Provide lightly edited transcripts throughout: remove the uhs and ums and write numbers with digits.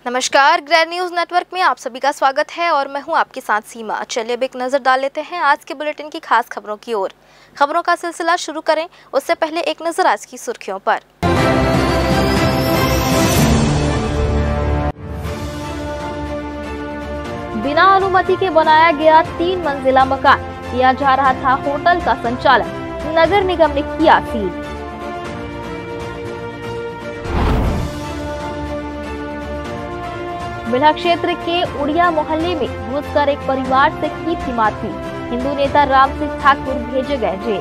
नमस्कार, grand news network में आप सभी का स्वागत है और मैं हूं आपके साथ सीमा। चलिए अब एक नजर डाल लेते हैं आज के बुलेटिन की खास खबरों की ओर। खबरों का सिलसिला शुरू करें उससे पहले एक नजर आज की सुर्खियों पर। बिना अनुमति के बनाया गया 3 मंजिला मकान, किया जा रहा था होटल का संचालन, नगर निगम ने किया सील। बिल्हा क्षेत्र के उड़िया मोहल्ले में घुसकर एक परिवार से की थी मारपीट, हिंदू नेता राम सिंह ठाकुर भेजे गए जेल।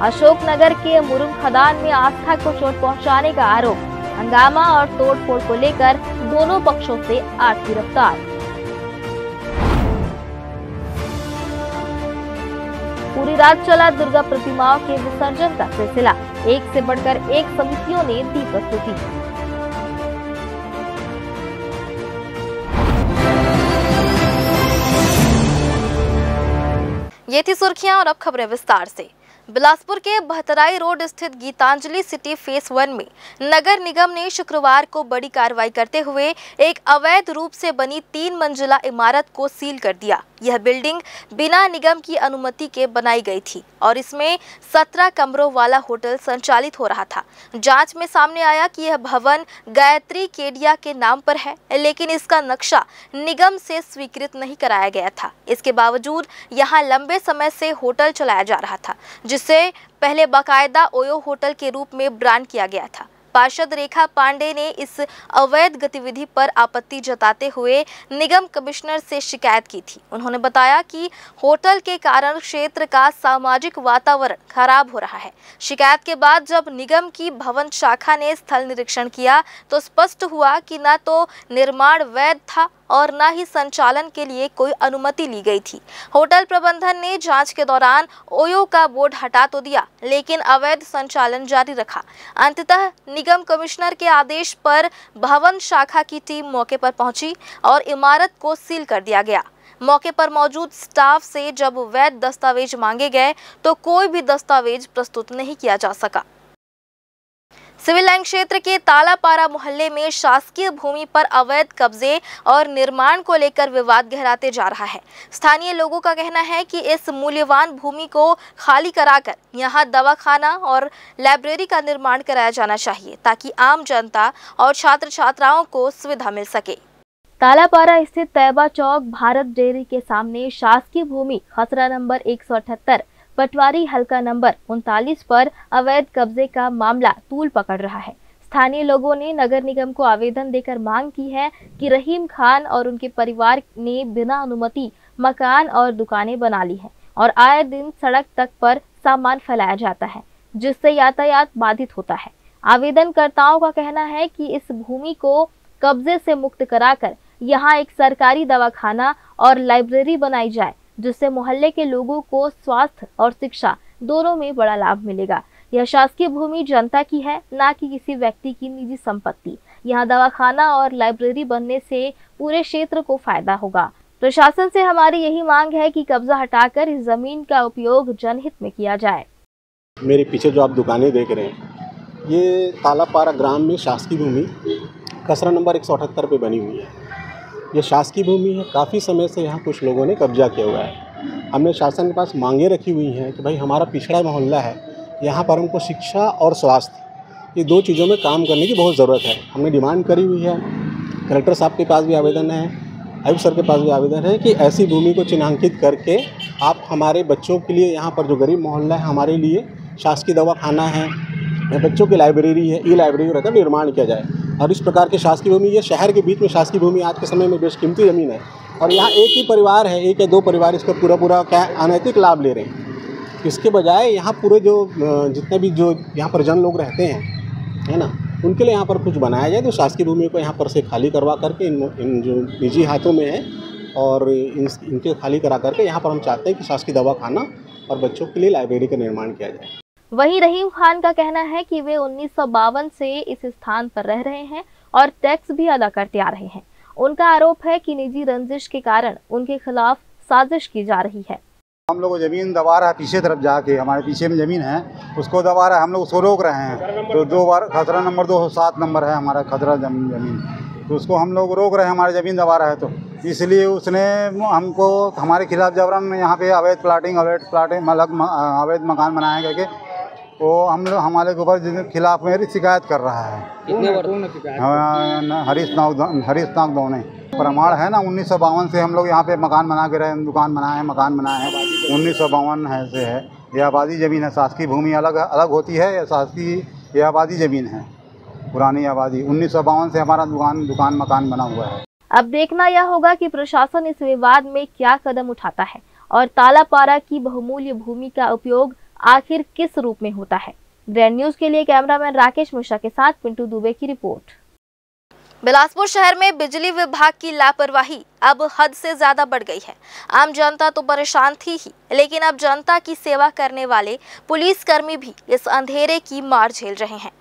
अशोकनगर के मुरुंग खदान में आस्था को चोट पहुंचाने का आरोप, हंगामा और तोड़फोड़ को लेकर दोनों पक्षों से 8 गिरफ्तार। पूरी रात चला दुर्गा प्रतिमाओं के विसर्जन का सिलसिला, एक से बढ़कर एक समितियों ने दी प्रस्तुति। ये थी सुर्खियां और अब खबरें विस्तार से। बिलासपुर के बहतराई रोड स्थित गीतांजलि सिटी फेस 1 में नगर निगम ने शुक्रवार को बड़ी कार्रवाई करते हुए एक अवैध रूप से बनी 3 मंजिला इमारत को सील कर दिया। यह बिल्डिंग बिना निगम की अनुमति के बनाई गई थी और इसमें 17 कमरों वाला होटल संचालित हो रहा था। जांच में सामने आया कि यह भवन गायत्री केडिया के नाम पर है, लेकिन इसका नक्शा निगम से स्वीकृत नहीं कराया गया था। इसके बावजूद यहां लंबे समय से होटल चलाया जा रहा था, जिसे पहले बाकायदा ओयो होटल के रूप में ब्रांड किया गया था। पार्षद रेखा पांडे ने इस अवैध गतिविधि पर आपत्ति जताते हुए निगम कमिश्नर से शिकायत की थी। उन्होंने बताया कि होटल के कारण क्षेत्र का सामाजिक वातावरण खराब हो रहा है। शिकायत के बाद जब निगम की भवन शाखा ने स्थल निरीक्षण किया तो स्पष्ट हुआ कि न तो निर्माण वैध था और न ही संचालन के लिए कोई अनुमति ली गई थी। होटल प्रबंधन ने जांच के दौरान ओयो का बोर्ड हटा तो दिया, लेकिन अवैध संचालन जारी रखा। अंततः निगम कमिश्नर के आदेश पर भवन शाखा की टीम मौके पर पहुंची और इमारत को सील कर दिया गया। मौके पर मौजूद स्टाफ से जब वैध दस्तावेज मांगे गए तो कोई भी दस्तावेज प्रस्तुत नहीं किया जा सका। सिविल लाइन क्षेत्र के तालापारा मोहल्ले में शासकीय भूमि पर अवैध कब्जे और निर्माण को लेकर विवाद गहराते जा रहा है। स्थानीय लोगों का कहना है कि इस मूल्यवान भूमि को खाली कराकर यहां दवाखाना और लाइब्रेरी का निर्माण कराया जाना चाहिए ताकि आम जनता और छात्र छात्राओं को सुविधा मिल सके। तालापारा स्थित तैयबा चौक भारत डेयरी के सामने शासकीय भूमि खसरा नंबर 178 पटवारी हल्का नंबर 39 पर अवैध कब्जे का मामला तूल पकड़ रहा है। स्थानीय लोगों ने नगर निगम को आवेदन देकर मांग की है कि रहीम खान और उनके परिवार ने बिना अनुमति मकान और दुकानें बना ली है और आए दिन सड़क तक पर सामान फैलाया जाता है, जिससे यातायात बाधित होता है। आवेदनकर्ताओं का कहना है कि इस भूमि को कब्जे से मुक्त कराकर यहाँ एक सरकारी दवाखाना और लाइब्रेरी बनाई जाए, जिससे मोहल्ले के लोगों को स्वास्थ्य और शिक्षा दोनों में बड़ा लाभ मिलेगा। यह शासकीय भूमि जनता की है, न कि किसी व्यक्ति की निजी संपत्ति। यहाँ दवाखाना और लाइब्रेरी बनने से पूरे क्षेत्र को फायदा होगा। प्रशासन से हमारी यही मांग है कि कब्जा हटाकर इस जमीन का उपयोग जनहित में किया जाए। मेरे पीछे जो आप दुकानें देख रहे हैं, ये तालापारा ग्राम में शासकीय भूमि खसरा नंबर 178 पे बनी हुई है। ये शासकीय भूमि है। काफ़ी समय से यहाँ कुछ लोगों ने कब्जा किया हुआ है। हमने शासन के पास मांगे रखी हुई हैं कि भाई हमारा पिछड़ा मोहल्ला है, यहाँ पर हमको शिक्षा और स्वास्थ्य ये 2 चीज़ों में काम करने की बहुत ज़रूरत है। हमने डिमांड करी हुई है। कलेक्टर साहब के पास भी आवेदन है, आयुक्त सर के पास भी आवेदन है कि ऐसी भूमि को चिन्हांकित करके आप हमारे बच्चों के लिए, यहाँ पर जो गरीब मोहल्ला है हमारे लिए शासकीय दवाखाना है, बच्चों की लाइब्रेरी है, ई लाइब्रेरी रहता है, निर्माण किया जाए। और इस प्रकार के शासकीय भूमि, ये शहर के बीच में शासकीय भूमि आज के समय में बेशकीमती ज़मीन है और यहाँ एक ही परिवार है, 1 या 2 परिवार इसका पूरा क्या अनैतिक लाभ ले रहे हैं। इसके बजाय यहाँ पूरे जो जितने भी जो यहाँ पर जन लोग रहते हैं, है ना, उनके लिए यहाँ पर कुछ बनाया जाए। तो शासकीय भूमि को यहाँ पर से खाली करवा करके इन जो निजी हाथों में है और इनके खाली करा करके यहाँ पर हम चाहते हैं कि शासकीय दवाखाना और बच्चों के लिए लाइब्रेरी का निर्माण किया जाए। वहीं रहीम खान का कहना है कि वे 1952 से इस स्थान पर रह रहे हैं और टैक्स भी अदा करते आ रहे हैं। उनका आरोप है कि निजी रंजिश के कारण उनके खिलाफ साजिश की जा रही है। हम लोग को ज़मीन दबा रहा है, पीछे तरफ जाके हमारे पीछे में ज़मीन है उसको दबा रहा है, हम लोग उसको रोक रहे हैं। तो 2 बार खतरा नंबर 207 नंबर है हमारा खतरा ज़मीन, तो उसको हम लोग रोक रहे हैं, हमारी ज़मीन दबा रहा है। तो इसलिए उसने हमको हमारे खिलाफ जबरन यहाँ पे अवैध प्लाटिंग मतलब अवैध मकान बनाए करके वो हम लोग हमारे ऊपर खिलाफ मेरी शिकायत कर रहा है। हरीश नाग दौने प्रमाण है ना, 1952 से हम लोग यहाँ पे मकान बना के रहे, मकान बनाए हैं 1952 है से है। ये आबादी ज़मीन है, शासकीय भूमि अलग होती है, या शासकीय ये आबादी ज़मीन है, पुरानी आबादी 1952 से हमारा दुकान मकान बना हुआ है। अब देखना यह होगा कि प्रशासन इस विवाद में क्या कदम उठाता है और तालापारा की बहुमूल्य भूमि का उपयोग आखिर किस रूप में होता है। ग्रैंड न्यूज के लिए कैमरामैन राकेश मिश्रा के साथ पिंटू दुबे की रिपोर्ट। बिलासपुर शहर में बिजली विभाग की लापरवाही अब हद से ज्यादा बढ़ गई है। आम जनता तो परेशान थी ही, लेकिन अब जनता की सेवा करने वाले पुलिसकर्मी भी इस अंधेरे की मार झेल रहे हैं।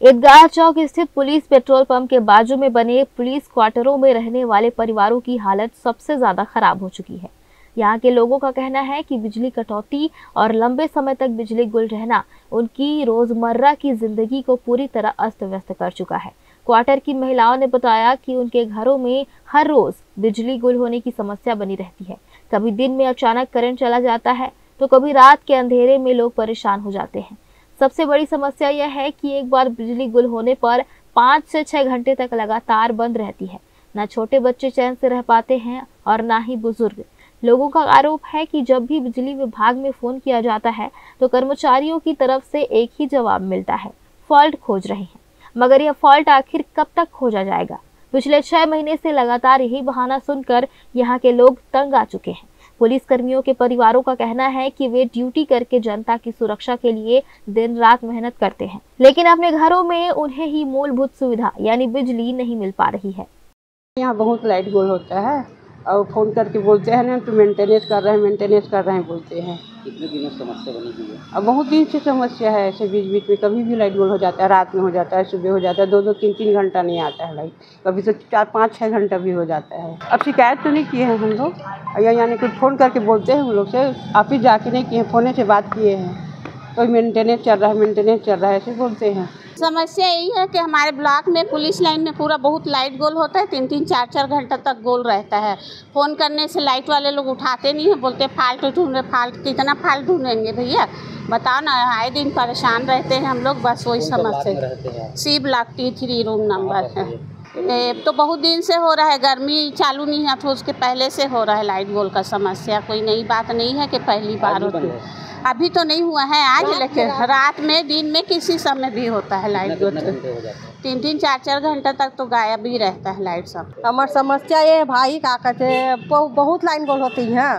ईदगाह चौक स्थित पुलिस पेट्रोल पंप के बाजू में बने पुलिस क्वार्टरों में रहने वाले परिवारों की हालत सबसे ज्यादा खराब हो चुकी है। यहाँ के लोगों का कहना है कि बिजली कटौती और लंबे समय तक बिजली गुल रहना उनकी रोजमर्रा की जिंदगी को पूरी तरह अस्त व्यस्त कर चुका है। क्वार्टर की महिलाओं ने बताया कि उनके घरों में हर रोज बिजली गुल होने की समस्या बनी रहती है। कभी दिन में अचानक करंट चला जाता है तो कभी रात के अंधेरे में लोग परेशान हो जाते हैं। सबसे बड़ी समस्या यह है कि एक बार बिजली गुल होने पर 5 से 6 घंटे तक लगातार बंद रहती है। न छोटे बच्चे चैन से रह पाते हैं और न ही बुजुर्ग। लोगों का आरोप है कि जब भी बिजली विभाग में फोन किया जाता है तो कर्मचारियों की तरफ से एक ही जवाब मिलता है, फॉल्ट खोज रहे हैं। मगर यह फॉल्ट आखिर कब तक खोजा जाएगा? पिछले 6 महीने से लगातार यही बहाना सुनकर यहाँ के लोग तंग आ चुके हैं। पुलिस कर्मियों के परिवारों का कहना है कि वे ड्यूटी करके जनता की सुरक्षा के लिए दिन रात मेहनत करते हैं, लेकिन अपने घरों में उन्हें ही मूलभूत सुविधा यानी बिजली नहीं मिल पा रही है। यहाँ बहुत लाइट गोल होता है और फोन करके बोलते हैं ना तो मेंटेनेंस कर रहे हैं बोलते हैं। कितने दिनों से समस्या बनी हुई है? अब बहुत दिन से समस्या है। ऐसे बीच बीच में कभी भी लाइट गोल हो जाता है, रात में हो जाता है, सुबह हो जाता है, 2-2, 3-3 घंटा नहीं आता है लाइट, कभी तो 4-5-6 घंटा भी हो जाता है। अब शिकायत तो नहीं किए हैं हम लोग, यानी कुछ फ़ोन करके बोलते हैं हम लोग से, ऑफिस जाके नहीं किए, फ़ोन से बात किए हैं तो मेंटेनेंस चल रहा है ऐसे बोलते हैं। समस्या यही है कि हमारे ब्लॉक में पुलिस लाइन में पूरा बहुत लाइट गोल होता है, 3-3, 4-4 घंटा तक गोल रहता है। फ़ोन करने से लाइट वाले लोग उठाते नहीं हैं, बोलते फाल्ट ढूंढ रहे, फाल्ट कितना फाल्ट ढूंढेंगे भैया, बताओ ना। आए दिन परेशान रहते हैं हम लोग, बस वही समस्या। C block T3 room number है। तो बहुत दिन से हो रहा है, गर्मी चालू नहीं है तो उसके पहले से हो रहा है लाइट गोल का समस्या। कोई नई बात नहीं है कि पहली बार होती है, अभी तो नहीं हुआ है आज, लेकिन रात में दिन में किसी समय भी होता है लाइट गोल। 3-3, 4-4 घंटा तक तो गायब ही रहता है लाइट सब। हमारी समस्या ये है भाई, का कहते बहुत लाइन गोल होती है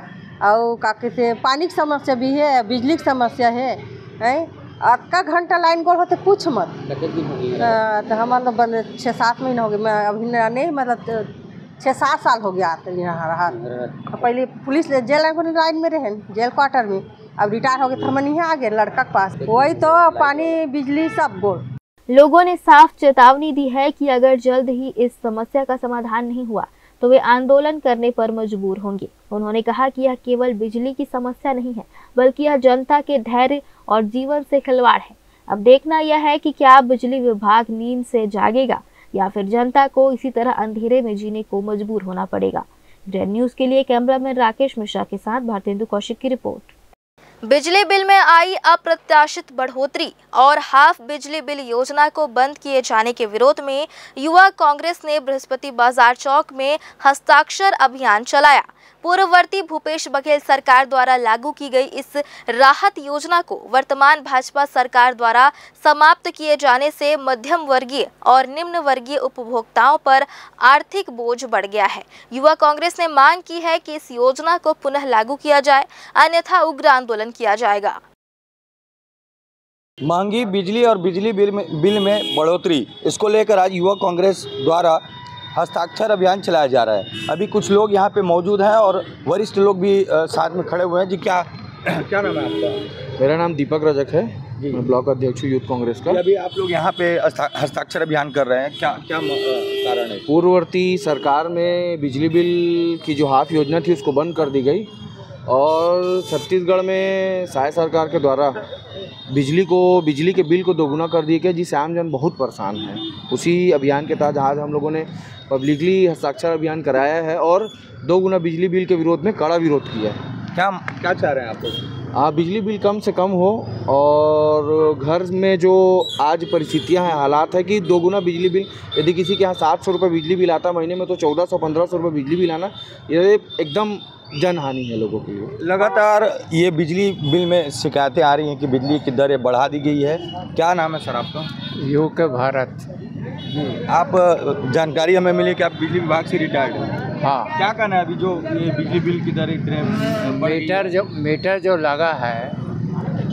और का कहते पानी की समस्या भी है, बिजली की समस्या है। का घंटा लाइन गोल होते कुछ मत। तो हमारा 6-7 महीने हो गए, मैं अभी नहीं मतलब 6-7 साल हो गया आते यहाँ रहा। पहले पुलिस जेल लाइन में रहे, जेल क्वार्टर में, अब रिटायर हो गए तो हम यहाँ आ गए लड़का के पास। वही तो पानी बिजली सब गोल। लोगों ने साफ चेतावनी दी है कि अगर जल्द ही इस समस्या का समाधान नहीं हुआ तो वे आंदोलन करने पर मजबूर होंगे। उन्होंने कहा कि यह केवल बिजली की समस्या नहीं है, बल्कि यह जनता के धैर्य और जीवन से खिलवाड़ है। अब देखना यह है कि क्या बिजली विभाग नींद से जागेगा या फिर जनता को इसी तरह अंधेरे में जीने को मजबूर होना पड़ेगा। ग्रैंड न्यूज के लिए कैमरामैन राकेश मिश्रा के साथ भारतेंदु कौशिक की रिपोर्ट। बिजली बिल में आई अप्रत्याशित बढ़ोतरी और हाफ बिजली बिल योजना को बंद किए जाने के विरोध में युवा कांग्रेस ने बृहस्पति बाजार चौक में हस्ताक्षर अभियान चलाया। पूर्ववर्ती भूपेश बघेल सरकार द्वारा लागू की गई इस राहत योजना को वर्तमान भाजपा सरकार द्वारा समाप्त किए जाने से मध्यम वर्गीय और निम्न वर्गीय उपभोक्ताओं पर आर्थिक बोझ बढ़ गया है। युवा कांग्रेस ने मांग की है कि इस योजना को पुनः लागू किया जाए, अन्यथा उग्र आंदोलन किया जाएगा। महंगी बिजली और बिजली बिल में बढ़ोतरी, इसको लेकर आज युवा कांग्रेस द्वारा हस्ताक्षर अभियान चलाया जा रहा है। अभी कुछ लोग यहाँ पे मौजूद हैं और वरिष्ठ लोग भी साथ में खड़े हुए हैं। जी क्या नाम है आपका? मेरा नाम दीपक रजक है, मैं ब्लॉक अध्यक्ष हूँ यूथ कांग्रेस का। अभी आप लोग यहाँ पे हस्ताक्षर अभियान कर रहे हैं, क्या कारण है? पूर्ववर्ती सरकार में बिजली बिल की जो हाफ योजना थी उसको बंद कर दी गई और छत्तीसगढ़ में साय सरकार के द्वारा बिजली के बिल को दोगुना कर दिया गया, जिससे आम जन बहुत परेशान है। उसी अभियान के तहत आज हम लोगों ने पब्लिकली हस्ताक्षर अभियान कराया है और 2 गुना बिजली बिल के विरोध में कड़ा विरोध किया है। क्या चाह रहे हैं आप लोग? बिजली बिल कम से कम हो और घर में जो आज परिस्थितियां हैं, हालात है कि 2 गुना बिजली बिल, यदि किसी के यहाँ 700 रुपये बिजली बिल आता महीने में, तो 1400-1500 रुपये बिजली बिल आना ये एकदम जनहानि है लोगों के लिए। लगातार ये बिजली बिल में शिकायतें आ रही हैं कि बिजली की दरें बढ़ा दी गई है। क्या नाम है सर आपका? यूक भारत। आप जानकारी हमें मिली कि आप बिजली विभाग से रिटायर्ड हैं। हाँ। क्या कहना है अभी जो ये बिजली बिल की दरें मीटर जो लगा है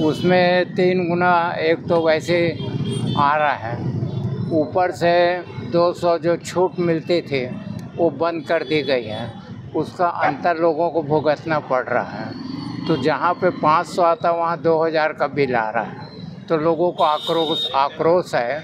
उसमें 3 गुना एक तो वैसे आ रहा है, ऊपर से 200 जो छूट मिलते थे वो बंद कर दी गई है, उसका अंतर लोगों को भुगतना पड़ रहा है। तो जहाँ पे 500 आता वहाँ 2000 का बिल आ रहा है, तो लोगों को आक्रोश है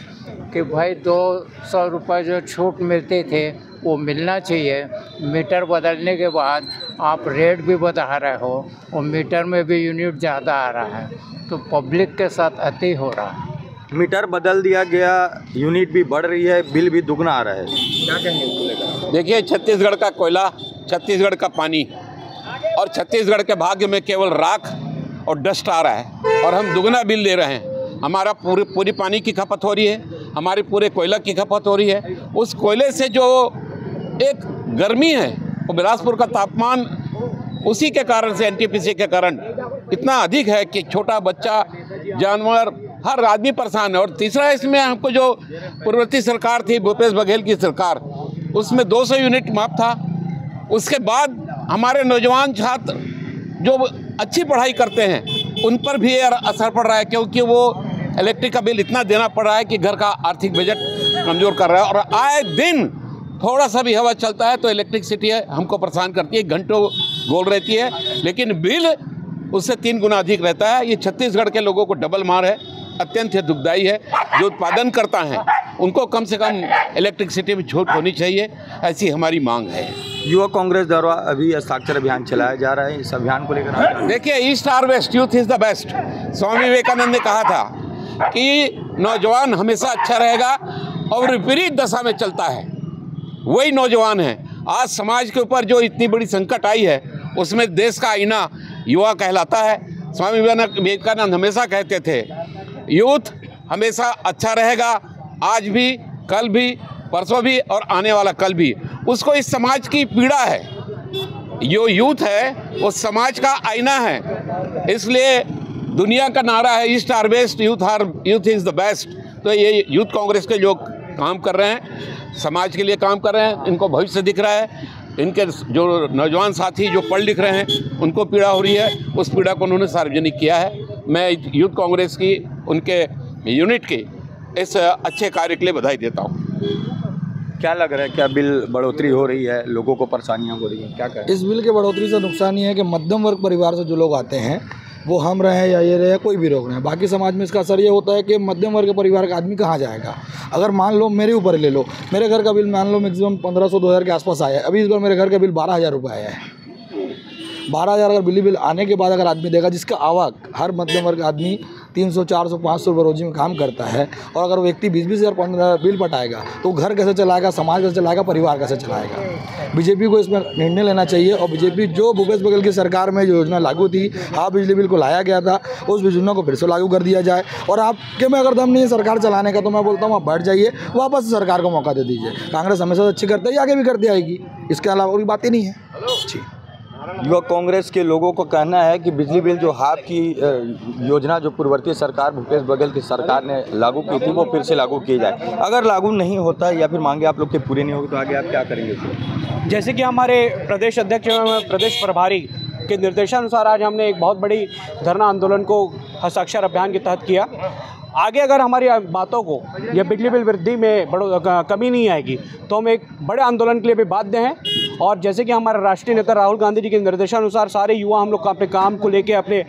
कि भाई 200 रुपये जो छूट मिलते थे वो मिलना चाहिए। मीटर बदलने के बाद आप रेट भी बढ़ा रहे हो और मीटर में भी यूनिट ज़्यादा आ रहा है, तो पब्लिक के साथ अति हो रहा है। मीटर बदल दिया गया, यूनिट भी बढ़ रही है, बिल भी दुगना आ रहा है, क्या कहेंगे इसको लेकर? देखिए, छत्तीसगढ़ का कोयला, छत्तीसगढ़ का पानी और छत्तीसगढ़ के भाग्य में केवल राख और डस्ट आ रहा है और हम दुगना बिल दे रहे हैं। हमारा पूरी पानी की खपत हो रही है, हमारे पूरे कोयला की खपत हो रही है। उस कोयले से जो एक गर्मी है वो बिलासपुर का तापमान उसी के कारण से, एनटीपीसी के कारण इतना अधिक है कि छोटा बच्चा, जानवर, हर आदमी परेशान है। और तीसरा, इसमें हमको जो पूर्ववर्ती सरकार थी, भूपेश बघेल की सरकार, उसमें 200 यूनिट माफ था। उसके बाद हमारे नौजवान छात्र जो अच्छी पढ़ाई करते हैं उन पर भी असर पड़ रहा है, क्योंकि वो इलेक्ट्रिक का बिल इतना देना पड़ रहा है कि घर का आर्थिक बजट कमज़ोर कर रहा है। और आए दिन थोड़ा सा भी हवा चलता है तो इलेक्ट्रिसिटी हमको परेशान करती है, घंटों गोल रहती है, लेकिन बिल उससे 3 गुना अधिक रहता है। ये छत्तीसगढ़ के लोगों को डबल मार है, अत्यंत दुखदायी है। जो उत्पादन करता है उनको कम से कम इलेक्ट्रिसिटी में छूट होनी चाहिए, ऐसी हमारी मांग है। युवा कांग्रेस द्वारा अभी हस्ताक्षर अभियान चलाया जा रहा है, इस अभियान को लेकर देखिए, ईस्ट और west, youth is the best. Swami Vivekananda ने कहा था कि नौजवान हमेशा अच्छा रहेगा और विपरीत दशा में चलता है, वही नौजवान है। आज समाज के ऊपर जो इतनी बड़ी संकट आई है उसमें देश का आईना युवा कहलाता है। स्वामी विवेकानंद हमेशा कहते थे यूथ हमेशा अच्छा रहेगा, आज भी, कल भी, परसों भी और आने वाला कल भी। उसको इस समाज की पीड़ा है, जो यूथ है वो समाज का आईना है। इसलिए दुनिया का नारा है ईस्ट और west, youth is the best. तो ये यूथ कांग्रेस के लोग काम कर रहे हैं, समाज के लिए काम कर रहे हैं, इनको भविष्य दिख रहा है। इनके जो नौजवान साथी जो पढ़ लिख रहे हैं उनको पीड़ा हो रही है, उस पीड़ा को उन्होंने सार्वजनिक किया है। मैं यूथ कांग्रेस की, उनके यूनिट की इस अच्छे कार्य के लिए बधाई देता हूँ। क्या लग रहा है, क्या बिल बढ़ोतरी हो रही है, लोगों को परेशानियाँ हो रही हैं, क्या करें? इस बिल के बढ़ोतरी से नुकसान ये है कि मध्यम वर्ग परिवार से जो लोग आते हैं, वो हम रहे या ये रहे या कोई भी लोग रहे, बाकी समाज में इसका असर ये होता है कि मध्यम वर्ग के परिवार का आदमी कहाँ जाएगा। अगर मान लो मेरे ऊपर ले लो, मेरे घर का बिल मान लो मैक्सिमम 1500-2000 के आसपास आया है। अभी इस बार मेरे घर का बिल 12,000 रुपये आया है। 12,000 अगर बिजली बिल आने के बाद अगर आदमी देगा, जिसका आवक, हर मध्यम वर्ग आदमी 300, 400, 500 रुपये रोजी में काम करता है, और अगर वो व्यक्ति 20-20 हज़ार बिल पटाएगा तो घर कैसे चलाएगा, समाज कैसे चलाएगा, परिवार कैसे चलाएगा। बीजेपी को इसमें निर्णय लेना चाहिए। और बीजेपी जो भूपेश बघेल की सरकार में जो योजना लागू थी, हाफ बिजली बिल को लाया गया था, उस योजना को फिर से लागू कर दिया जाए। और आपके में अगर दम नहीं है सरकार चलाने का, तो मैं बोलता हूँ आप बैठ जाइए, वापस सरकार को मौका दे दीजिए। कांग्रेस हमेशा अच्छी करती है, आगे भी करती आएगी, इसके अलावा कोई बात ही नहीं है। जी, युवा कांग्रेस के लोगों को कहना है कि बिजली बिल जो हाफ की योजना जो पूर्ववर्ती सरकार भूपेश बघेल की सरकार ने लागू की थी, वो फिर से लागू की जाए। अगर लागू नहीं होता या फिर मांगे आप लोग के पूरे नहीं होगी तो आगे आप क्या करेंगे? जैसे कि हमारे प्रदेश अध्यक्ष एवं प्रदेश प्रभारी के निर्देशानुसार आज हमने एक बहुत बड़ी धरना आंदोलन को हस्ताक्षर अभियान के तहत किया। आगे अगर हमारी बातों को या बिजली बिल वृद्धि में कमी नहीं आएगी तो हम एक बड़े आंदोलन के लिए भी बाध्य हैं। और जैसे कि हमारे राष्ट्रीय नेता राहुल गांधी जी के निर्देशानुसार सारे युवा हम लोग अपने काम को लेके, अपने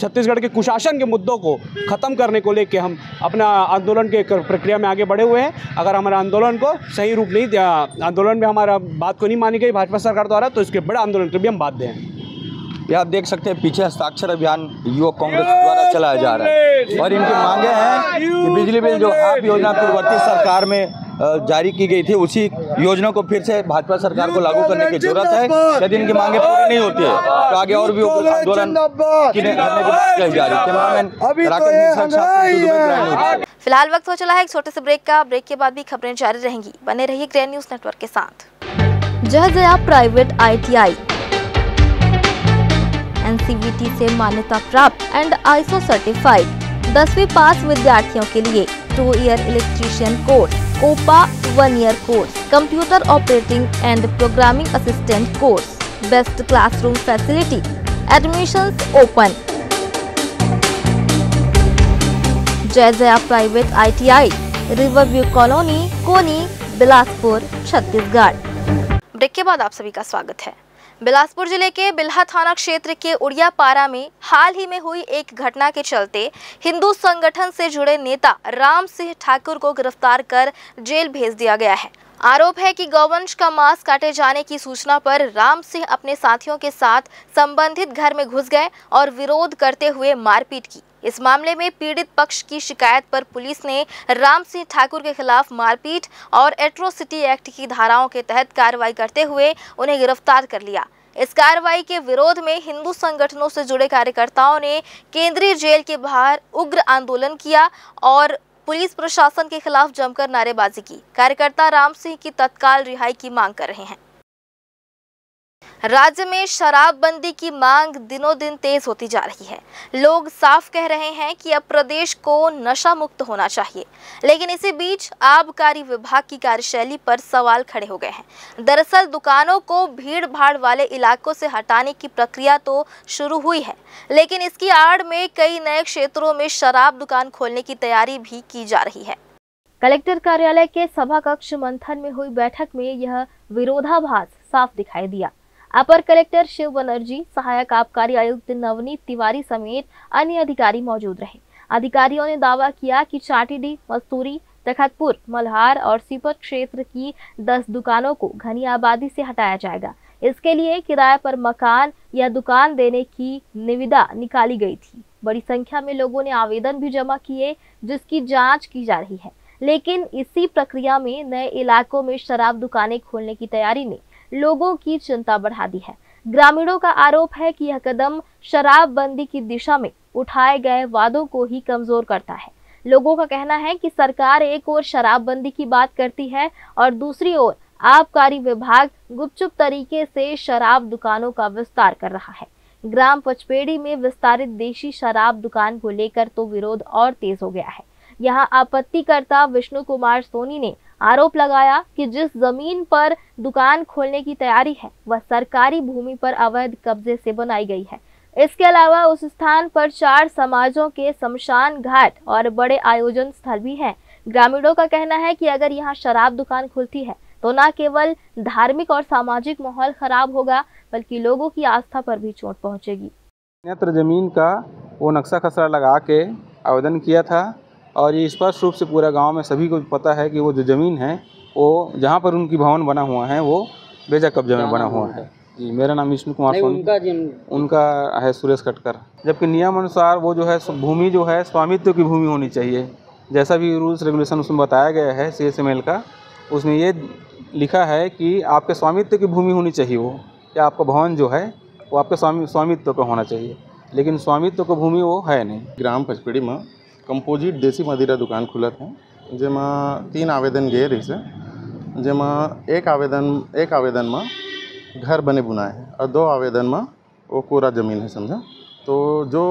छत्तीसगढ़ के कुशासन के मुद्दों को ख़त्म करने को लेके हम अपना आंदोलन के प्रक्रिया में आगे बढ़े हुए हैं। अगर हमारे आंदोलन को सही रूप नहीं दिया, आंदोलन में हमारा बात को नहीं मानी गई भाजपा सरकार द्वारा, तो इसके बड़े आंदोलन के भी हम बाध्य हैं। ये आप देख सकते हैं पीछे हस्ताक्षर अभियान युवक कांग्रेस द्वारा चलाया जा रहा है और इनकी मांगे हैं कि बिजली बिल जो हाफ योजना पूर्ववर्ती सरकार में जारी की गई थी, उसी योजना को फिर से भाजपा सरकार को लागू करने की जरूरत है। यदि इनकी मांगे पूरी नहीं होती है तो आगे और भी आंदोलन करने की बात कही जा रही है। फिलहाल वक्त हो चला है एक छोटे से ब्रेक का। ब्रेक के बाद भी खबरें जारी रहेंगी, बने रहिए ग्रैंड न्यूज नेटवर्क के साथ। जयजया प्राइवेट ITI NCVT से मान्यता प्राप्त एंड ISO सर्टिफाइड 10वीं पास विद्यार्थियों के लिए 2 year electrician course, COPA 1 year course, computer operating and programming assistant course, best classroom facility, admissions open. Jaijaya private ITI, river view colony, Koni, Bilaspur, Chhattisgarh. Break के बाद आप सभी का स्वागत है। बिलासपुर जिले के बिल्हा थाना क्षेत्र के उड़ियापारा में हाल ही में हुई एक घटना के चलते हिंदू संगठन से जुड़े नेता राम सिंह ठाकुर को गिरफ्तार कर जेल भेज दिया गया है। आरोप है कि गौवंश का मांस काटे जाने की सूचना पर राम सिंह अपने साथियों के साथ संबंधित घर में घुस गए और विरोध करते हुए मारपीट की। इस मामले में पीड़ित पक्ष की शिकायत पर पुलिस ने राम सिंह ठाकुर के खिलाफ मारपीट और एट्रोसिटी एक्ट की धाराओं के तहत कार्रवाई करते हुए उन्हें गिरफ्तार कर लिया। इस कार्रवाई के विरोध में हिंदू संगठनों से जुड़े कार्यकर्ताओं ने केंद्रीय जेल के बाहर उग्र आंदोलन किया और पुलिस प्रशासन के खिलाफ जमकर नारेबाजी की। कार्यकर्ता राम सिंह की तत्काल रिहाई की मांग कर रहे हैं। राज्य में शराबबंदी की मांग दिनों दिन तेज होती जा रही है। लोग साफ कह रहे हैं कि अब प्रदेश को नशा मुक्त होना चाहिए, लेकिन इसी बीच आबकारी विभाग की कार्यशैली पर सवाल खड़े हो गए हैं। दरअसल दुकानों को भीड़ भाड़ वाले इलाकों से हटाने की प्रक्रिया तो शुरू हुई है, लेकिन इसकी आड़ में कई नए क्षेत्रों में शराब दुकान खोलने की तैयारी भी की जा रही है। कलेक्टर कार्यालय के सभा कक्ष मंथन में हुई बैठक में यह विरोधाभास साफ दिखाई दिया। अपर कलेक्टर शिव बनर्जी, सहायक आबकारी आयुक्त नवनीत तिवारी समेत अन्य अधिकारी मौजूद रहे। अधिकारियों ने दावा किया कि चाटीडीह, मस्तूरी, तखतपुर, मल्हार और सीपत क्षेत्र की 10 दुकानों को घनी आबादी से हटाया जाएगा। इसके लिए किराए पर मकान या दुकान देने की निविदा निकाली गई थी। बड़ी संख्या में लोगों ने आवेदन भी जमा किए, जिसकी जांच की जा रही है। लेकिन इसी प्रक्रिया में नए इलाकों में शराब दुकानें खोलने की तैयारी ने लोगों की चिंता बढ़ा दी है। ग्रामीणों का आरोप है कि यह कदम शराबबंदी की दिशा में उठाए गए वादों को ही कमजोर करता है। लोगों का कहना है कि सरकार एक ओर शराबबंदी की बात करती है और दूसरी ओर आबकारी विभाग गुपचुप तरीके से शराब दुकानों का विस्तार कर रहा है। ग्राम पचपेड़ी में विस्तारित देशी शराब दुकान को लेकर तो विरोध और तेज हो गया है। यहाँ आपत्तिकर्ता विष्णु कुमार सोनी ने आरोप लगाया कि जिस जमीन पर दुकान खोलने की तैयारी है वह सरकारी भूमि पर अवैध कब्जे से बनाई गई है। इसके अलावा उस स्थान पर 4 समाजों के शमशान घाट और बड़े आयोजन स्थल भी हैं। ग्रामीणों का कहना है कि अगर यहाँ शराब दुकान खुलती है तो न केवल धार्मिक और सामाजिक माहौल खराब होगा, बल्कि लोगों की आस्था पर भी चोट पहुंचेगी। नेत्र जमीन का वो नक्शा खसरा लगा के आवेदन किया था और ये स्पष्ट रूप से पूरा गांव में सभी को पता है कि वो जो ज़मीन है वो जहाँ पर उनकी भवन बना हुआ है वो बेजा कब्जा में बना हुआ है। जी, मेरा नाम विष्णु कुमार सोनी, उनका है सुरेश खटकर। जबकि नियम अनुसार वो जो है भूमि जो है स्वामित्व की भूमि होनी चाहिए, जैसा भी रूल्स रेगुलेशन उसमें बताया गया है CSML का, उसमें ये लिखा है कि आपके स्वामित्व की भूमि होनी चाहिए वो, या आपका भवन जो है वो आपके स्वामित्व का होना चाहिए, लेकिन स्वामित्व का भूमि वो है नहीं। ग्राम पचपेड़ी में कंपोजिट देसी मदिरा दुकान खुलत है, जेमा 3 आवेदन गए रही से, जेमा एक आवेदन में घर बने बुनाए है और 2 आवेदन में वो पूरा ज़मीन है समझा। तो जो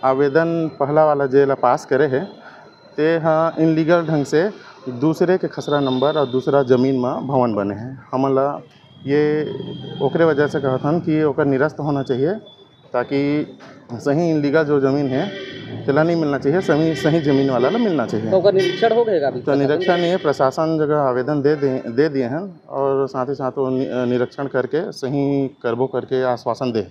आवेदन पहला वाला जेला पास करे है ते हाँ इनलीगल ढंग से दूसरे के खसरा नंबर और दूसरा ज़मीन में भवन बने हैं। हमला ये ओकरे वजह से कहत हन कि ओकर निरस्त होना चाहिए, ताकि सही इनलीगल जो ज़मीन है ठेला नहीं मिलना चाहिए, सही सही ज़मीन वाला ना मिलना चाहिए। तो अगर निरीक्षण हो गएगा अभी? तो निरीक्षण नहीं है, प्रशासन जगह आवेदन दे दिए हैं और साथ ही साथ वो निरीक्षण करके सही करबो करके आश्वासन दे।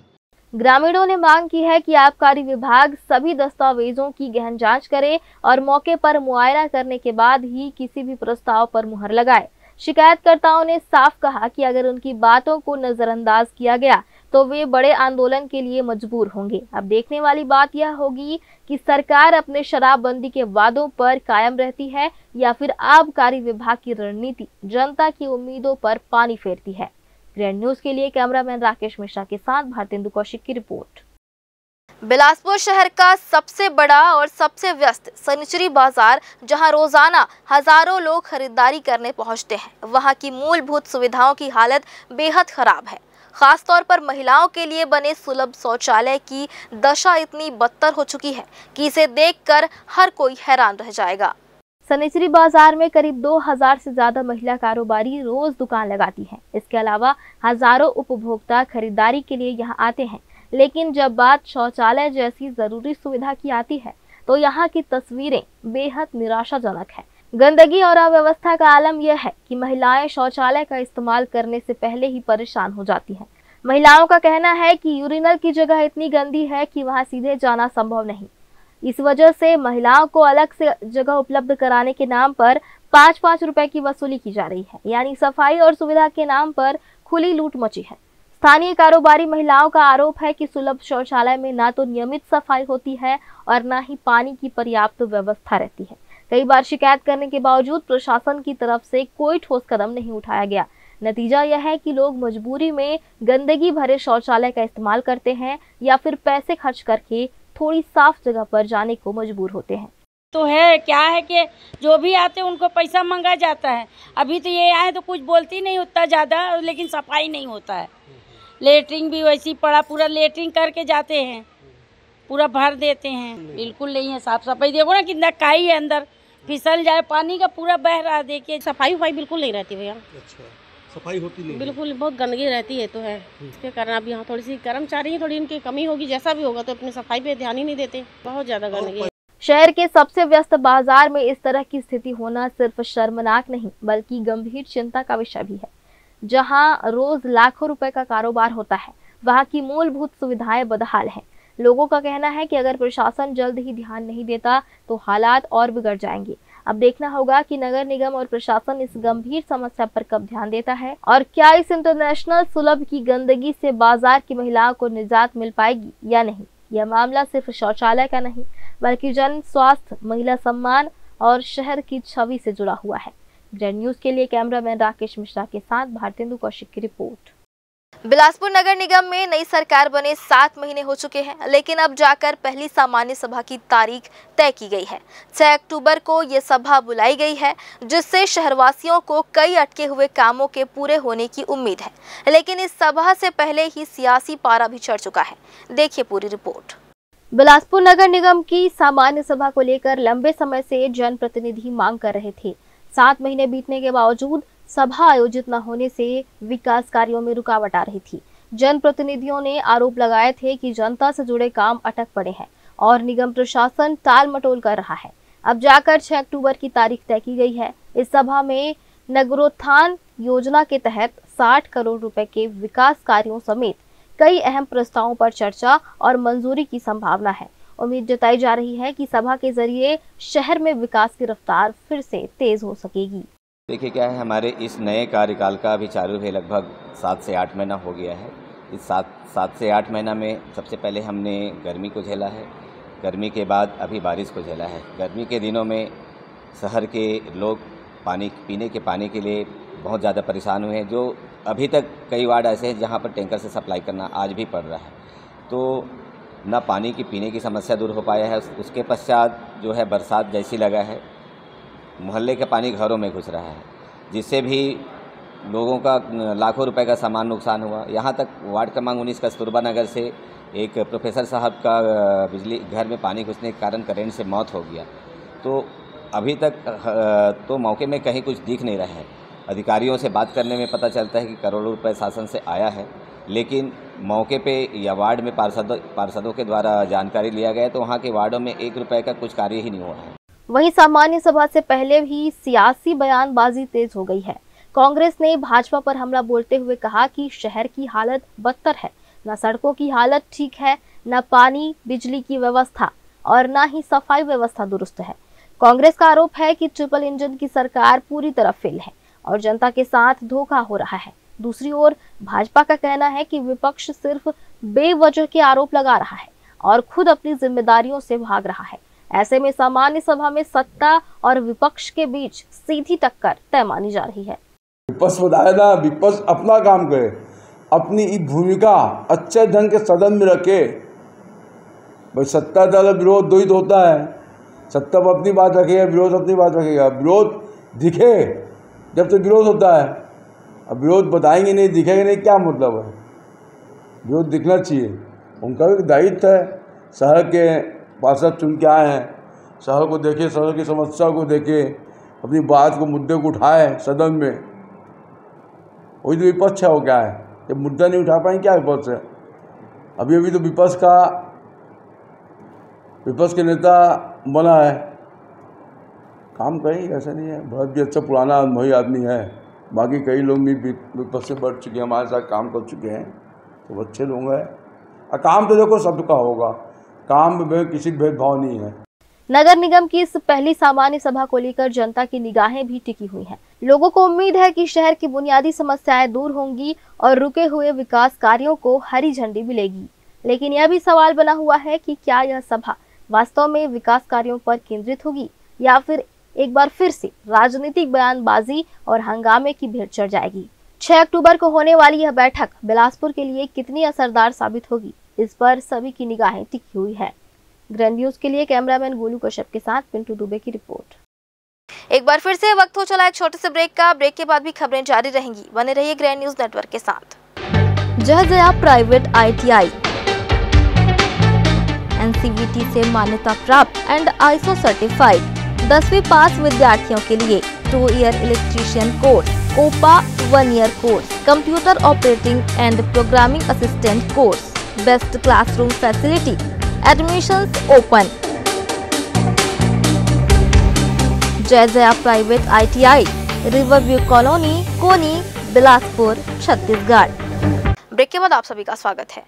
ग्रामीणों ने मांग की है कि आबकारी विभाग सभी दस्तावेजों की गहन जांच करे और मौके पर मुआयना करने के बाद ही किसी भी प्रस्ताव पर मुहर लगाए। शिकायतकर्ताओं ने साफ कहा कि अगर उनकी बातों को नजरअंदाज किया गया तो वे बड़े आंदोलन के लिए मजबूर होंगे। अब देखने वाली बात यह होगी कि सरकार अपने शराबबंदी के वादों पर कायम रहती है या फिर आबकारी विभाग की रणनीति जनता की उम्मीदों पर पानी फेरती है। ग्रैंड न्यूज के लिए कैमरामैन राकेश मिश्रा के साथ भारतेंदु कौशिक की रिपोर्ट। बिलासपुर शहर का सबसे बड़ा और सबसे व्यस्त सनिचरी बाजार, जहां रोजाना हजारों लोग खरीदारी करने पहुंचते हैं, वहां की मूलभूत सुविधाओं की हालत बेहद खराब है। खासतौर पर महिलाओं के लिए बने सुलभ शौचालय की दशा इतनी बदतर हो चुकी है कि इसे देखकर हर कोई हैरान रह जाएगा। सनिचरी बाजार में करीब 2000 से ज्यादा महिला कारोबारी रोज दुकान लगाती हैं। इसके अलावा हजारों उपभोक्ता खरीदारी के लिए यहां आते हैं, लेकिन जब बात शौचालय जैसी जरूरी सुविधा की आती है तो यहाँ की तस्वीरें बेहद निराशाजनक है। गंदगी और अव्यवस्था का आलम यह है कि महिलाएं शौचालय का इस्तेमाल करने से पहले ही परेशान हो जाती हैं। महिलाओं का कहना है कि यूरिनल की जगह इतनी गंदी है कि वहां सीधे जाना संभव नहीं। इस वजह से महिलाओं को अलग से जगह उपलब्ध कराने के नाम पर 5-5 रुपए की वसूली की जा रही है, यानी सफाई और सुविधा के नाम पर खुली लूट मची है। स्थानीय कारोबारी महिलाओं का आरोप है कि सुलभ शौचालय में ना तो नियमित सफाई होती है और ना ही पानी की पर्याप्त व्यवस्था रहती है। कई बार शिकायत करने के बावजूद प्रशासन की तरफ से कोई ठोस कदम नहीं उठाया गया। नतीजा यह है कि लोग मजबूरी में गंदगी भरे शौचालय का इस्तेमाल करते हैं या फिर पैसे खर्च करके थोड़ी साफ जगह पर जाने को मजबूर होते हैं। तो है क्या है कि जो भी आते हैं उनको पैसा मांगा जाता है। अभी तो ये आए तो कुछ बोलती नहीं उतना ज़्यादा, लेकिन सफाई नहीं होता है। लेटरिन भी वैसी पड़ा, पूरा लेटरिन करके जाते हैं, पूरा भर देते हैं, बिल्कुल नहीं है साफ सफाई। देखो ना कितना काई है, अंदर फिसल जाए, पानी का पूरा बह रहा है। देखिए सफाई वफाई बिल्कुल नहीं रहती भैया। अच्छा, सफाई होती नहीं? बिल्कुल, बहुत गंदगी रहती है। तो है इसके कारण अब यहाँ थोड़ी सी कर्मचारी थोड़ी इनकी कमी होगी, जैसा भी होगा, तो अपनी सफाई पे ध्यान ही नहीं देते। बहुत ज्यादा गंदगी। शहर के सबसे व्यस्त बाजार में इस तरह की स्थिति होना सिर्फ शर्मनाक नहीं बल्कि गंभीर चिंता का विषय भी है। जहां रोज लाखों रुपए का कारोबार होता है, वहां की मूलभूत सुविधाएं बदहाल हैं। लोगों का कहना है कि अगर प्रशासन जल्द ही ध्यान नहीं देता तो हालात और बिगड़ जाएंगे। अब देखना होगा कि नगर निगम और प्रशासन इस गंभीर समस्या पर कब ध्यान देता है और क्या इस इंटरनेशनल सुलभ की गंदगी से बाजार की महिलाओं को निजात मिल पाएगी या नहीं। यह मामला सिर्फ शौचालय का नहीं बल्कि जन स्वास्थ्य, महिला सम्मान और शहर की छवि से जुड़ा हुआ है। ग्रैंड न्यूज के लिए कैमरामैन राकेश मिश्रा के साथ भारतेंदु कौशिक की रिपोर्ट। बिलासपुर नगर निगम में नई सरकार बने 7 महीने हो चुके हैं, लेकिन अब जाकर पहली सामान्य सभा की तारीख तय की गई है। 6 अक्टूबर को ये सभा बुलाई गई है, जिससे शहरवासियों को कई अटके हुए कामों के पूरे होने की उम्मीद है। लेकिन इस सभा से पहले ही सियासी पारा भी चढ़ चुका है। देखिए पूरी रिपोर्ट। बिलासपुर नगर निगम की सामान्य सभा को लेकर लंबे समय से जनप्रतिनिधि मांग कर रहे थे। 7 महीने बीतने के बावजूद सभा आयोजित न होने से विकास कार्यों में रुकावट आ रही थी। जनप्रतिनिधियों ने आरोप लगाए थे कि जनता से जुड़े काम अटक पड़े हैं और निगम प्रशासन टाल मटोल कर रहा है। अब जाकर 6 अक्टूबर की तारीख तय की गई है। इस सभा में नगरोत्थान योजना के तहत 60 करोड़ रुपए के विकास कार्यों समेत कई अहम प्रस्तावों पर चर्चा और मंजूरी की संभावना है। उम्मीद जताई जा रही है कि सभा के जरिए शहर में विकास की रफ्तार फिर से तेज हो सकेगी। देखिए क्या है, हमारे इस नए कार्यकाल का अभी चालू है लगभग 7 से 8 महीना हो गया है। इस 7 से 8 महीना में सबसे पहले हमने गर्मी को झेला है, गर्मी के बाद अभी बारिश को झेला है। गर्मी के दिनों में शहर के लोग पीने के पानी के लिए बहुत ज़्यादा परेशान हुए हैं, जो अभी तक कई वार्ड ऐसे हैं जहाँ पर टैंकर से सप्लाई करना आज भी पड़ रहा है। तो न पानी की पीने की समस्या दूर हो पाया है। उसके पश्चात जो है बरसात जैसी लगा है, मोहल्ले का पानी घरों में घुस रहा है, जिससे भी लोगों का लाखों रुपए का सामान नुकसान हुआ। यहाँ तक वार्ड क्रमांक 19 कस्तूरबा नगर से एक प्रोफेसर साहब का बिजली घर में पानी घुसने के कारण करंट से मौत हो गया। तो अभी तक तो मौके में कहीं कुछ दिख नहीं रहा है। अधिकारियों से बात करने में पता चलता है कि करोड़ों रुपए शासन से आया है, लेकिन मौके पे या वार्ड में पार्षदों के द्वारा जानकारी लिया गया तो वहाँ के वार्डों में 1 रुपए का कुछ कार्य ही नहीं हुआ है। वहीं सामान्य सभा से पहले भी सियासी बयानबाजी तेज हो गई है। कांग्रेस ने भाजपा पर हमला बोलते हुए कहा कि शहर की हालत बदतर है, न सड़कों की हालत ठीक है, न पानी बिजली की व्यवस्था और न ही सफाई व्यवस्था दुरुस्त है। कांग्रेस का आरोप है कि ट्रिपल इंजन की सरकार पूरी तरह फेल है और जनता के साथ धोखा हो रहा है। दूसरी ओर भाजपा का कहना है कि विपक्ष सिर्फ बेवजह के आरोप लगा रहा है और खुद अपनी जिम्मेदारियों से भाग रहा है। ऐसे में सामान्य सभा में सत्ता और विपक्ष के बीच सीधी टक्कर तय मानी जा रही है। विपक्ष बताया ना, विपक्ष अपना काम करे, अपनी भूमिका अच्छे ढंग के सदन में रखे। भाई सत्ता दल विरोध द्वैत होता है, सत्ता पर अपनी बात रखेगा, विरोध अपनी बात रखेगा। विरोध दिखे जब तो विरोध होता है, अब विरोध बताएंगे नहीं, दिखेगा नहीं, क्या मतलब है? विरोध दिखना चाहिए। उनका भी दायित्व है, शहर के पार्षद चुन के आए हैं, शहर को देखे, शहर की समस्या को देखे, अपनी बात को मुद्दे को उठाए सदन में। वही तो विपक्ष है। वो क्या है? जब मुद्दा नहीं उठा पाएंगे क्या विपक्ष है? अभी तो विपक्ष के नेता बना है, काम करेंगे, ऐसा नहीं है। बहुत भी अच्छा पुराना अनुभवी आदमी है, बाकी कई लोग भी विपक्ष से बढ़ चुके हैं, हमारे साथ काम कर चुके हैं, तो अच्छे लोग हैं। और काम तो देखो सबका होगा, काम में किसी भेदभाव नहीं है। नगर निगम की इस पहली सामान्य सभा को लेकर जनता की निगाहें भी टिकी हुई हैं। लोगों को उम्मीद है कि शहर की बुनियादी समस्याएं दूर होंगी और रुके हुए विकास कार्यों को हरी झंडी मिलेगी। लेकिन यह भी सवाल बना हुआ है कि क्या यह सभा वास्तव में विकास कार्यों पर केंद्रित होगी या फिर एक बार फिर से राजनीतिक बयानबाजी और हंगामे की भेंट चढ़ जाएगी। 6 अक्टूबर को होने वाली यह बैठक बिलासपुर के लिए कितनी असरदार साबित होगी, इस पर सभी की निगाहें टिकी हुई है। ग्रैंड न्यूज के लिए कैमरामैन गोलू कश्यप के साथ पिंटू दुबे की रिपोर्ट। एक बार फिर से वक्त हो चला एक छोटे से ब्रेक का। ब्रेक के बाद भी खबरें जारी रहेंगी, बने रहिए ग्रैंड न्यूज नेटवर्क के साथ। जय जया प्राइवेट ITI NCVT से मान्यता प्राप्त एंड ISO सर्टिफाइड 10वीं पास विद्यार्थियों के लिए 2 year electrician course, OPA 1 year course, computer operating and programming assistant course, best classroom facility, admissions open. Jai Jaya private ITI, river view colony, Koni, Bilaspur, Chhattisgarh. Break के बाद आप सभी का स्वागत है।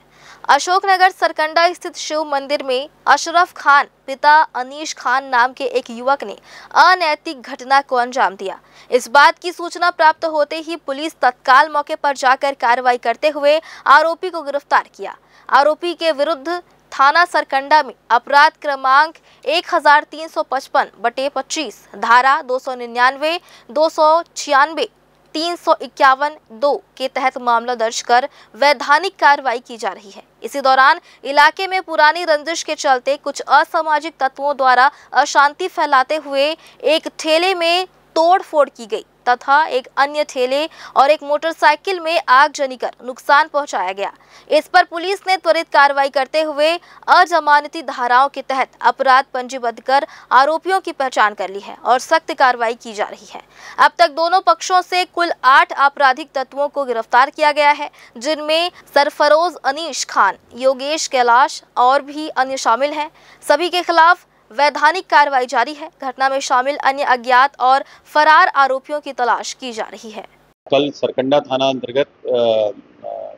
अशोकनगर सरकंडा स्थित शिव मंदिर में अशरफ खान पिता अनीश खान नाम के एक युवक ने अनैतिक घटना को अंजाम दिया। इस बात की सूचना प्राप्त होते ही पुलिस तत्काल मौके पर जाकर कार्रवाई करते हुए आरोपी को गिरफ्तार किया। आरोपी के विरुद्ध थाना सरकंडा में अपराध क्रमांक 1355/25 धारा 299, 296, 351(2) के तहत मामला दर्ज कर वैधानिक कार्रवाई की जा रही है। इसी दौरान इलाके में पुरानी रंजिश के चलते कुछ असामाजिक तत्वों द्वारा अशांति फैलाते हुए एक ठेले में तोड़फोड़ की गई तथा एक अन्य ठेले और एक मोटरसाइकिल में आगजनी कर नुकसान पहुंचाया गया। इस पर पुलिस ने त्वरित कार्रवाई करते हुए अजमानती धाराओं के तहत अपराध पंजीबद्ध कर आरोपियों की पहचान कर ली है और सख्त कार्रवाई की जा रही है। अब तक दोनों पक्षों से कुल 8 आपराधिक तत्वों को गिरफ्तार किया गया है, जिनमें सरफरोज अनीश खान, योगेश कैलाश और भी अन्य शामिल हैं। सभी के खिलाफ वैधानिक कार्रवाई जारी है। घटना में शामिल अन्य अज्ञात और फरार आरोपियों की तलाश की जा रही है। कल सरकंडा थाना अंतर्गत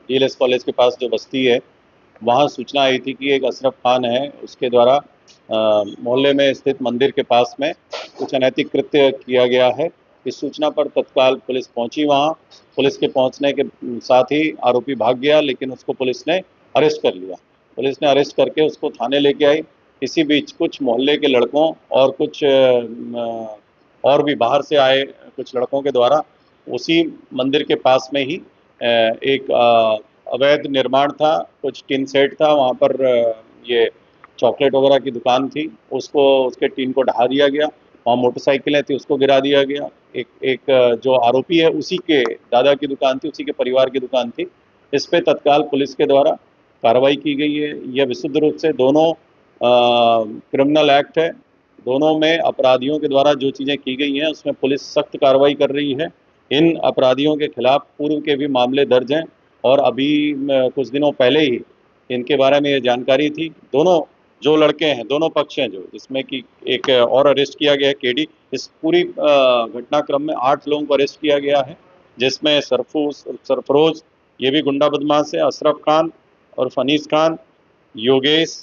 DLS कॉलेज के पास जो बस्ती है, वहां सूचना आई थी कि एक अशरफ खान है, उसके द्वारा मोहल्ले में स्थित मंदिर के पास में कुछ अनैतिक कृत्य किया गया है। इस सूचना पर तत्काल पुलिस पहुंची। वहां पुलिस के पहुंचने के साथ ही आरोपी भाग गया, लेकिन उसको पुलिस ने अरेस्ट कर लिया। पुलिस ने अरेस्ट करके उसको थाने लेके आई। इसी बीच कुछ मोहल्ले के लड़कों और कुछ और भी बाहर से आए कुछ लड़कों के द्वारा उसी मंदिर के पास में ही एक अवैध निर्माण था, कुछ टिन सेट था, वहाँ पर ये चॉकलेट वगैरह की दुकान थी, उसके टिन को ढहा दिया गया। वहाँ मोटरसाइकिलें थी, उसको गिरा दिया गया। एक जो आरोपी है उसी के दादा की दुकान थी, उसी के परिवार की दुकान थी। इस पे तत्काल पुलिस के द्वारा कार्रवाई की गई है। यह विशुद्ध रूप से दोनों क्रिमिनल एक्ट है। दोनों में अपराधियों के द्वारा जो चीज़ें की गई हैं उसमें पुलिस सख्त कार्रवाई कर रही है। इन अपराधियों के खिलाफ पूर्व के भी मामले दर्ज हैं और अभी कुछ दिनों पहले ही इनके बारे में ये जानकारी थी। दोनों जो लड़के हैं, दोनों पक्ष हैं, जो जिसमें कि एक और अरेस्ट किया गया है केडी। इस पूरी घटनाक्रम में 8 लोगों को अरेस्ट किया गया है, जिसमें सरफरोज, ये भी गुंडा बदमाश है, अशरफ खान और फनीस खान, योगेश,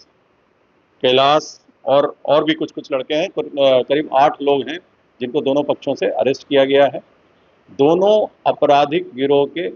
कैलाश और भी कुछ लड़के हैं। करीब 8 लोग हैं जिनको दोनों पक्षों से अरेस्ट किया गया है। दोनों आपराधिक गिरोह के